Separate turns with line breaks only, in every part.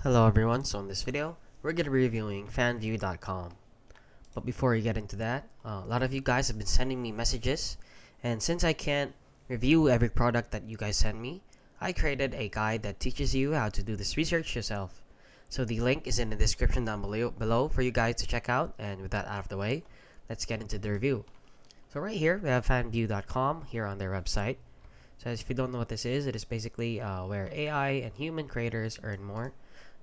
Hello everyone, so in this video, we're going to be reviewing fanvue.com. But before we get into that, a lot of you guys have been sending me messages, and since I can't review every product that you guys send me, I created a guide that teaches you how to do this research yourself. So the link is in the description down below for you guys to check out, and with that out of the way, let's get into the review. So right here, we have fanvue.com here on their website. So if you don't know what this is, it is basically where AI and human creators earn more.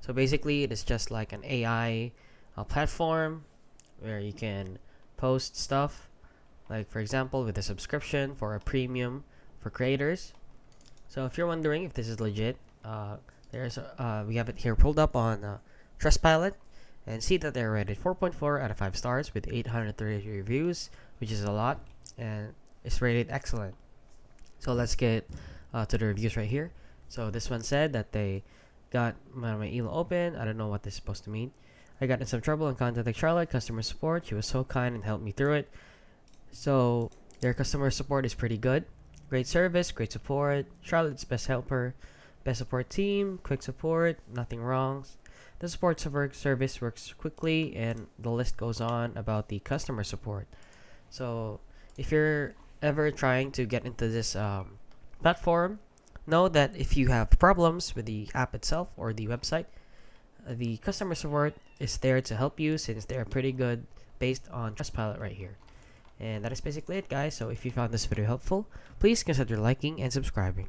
So basically, it is just like an AI platform where you can post stuff, like for example, with a subscription for a premium for creators. So if you're wondering if this is legit, we have it here pulled up on Trustpilot, and see that they're rated 4.4 out of 5 stars with 830 reviews, which is a lot, and it's rated excellent. So let's get to the reviews right here. So this one said that they got my email open. I don't know what this is supposed to mean. I got in some trouble and contacted Charlotte, customer support. She was so kind and helped me through it. So their customer support is pretty good. Great service, great support. Charlotte's best helper, best support team, quick support, nothing wrong. The support service works quickly, and the list goes on about the customer support. So if you're ever trying to get into this platform, know that if you have problems with the app itself or the website, the customer support is there to help you, since they're pretty good based on Trustpilot right here. And that is basically it, guys. So if you found this video helpful, please consider liking and subscribing.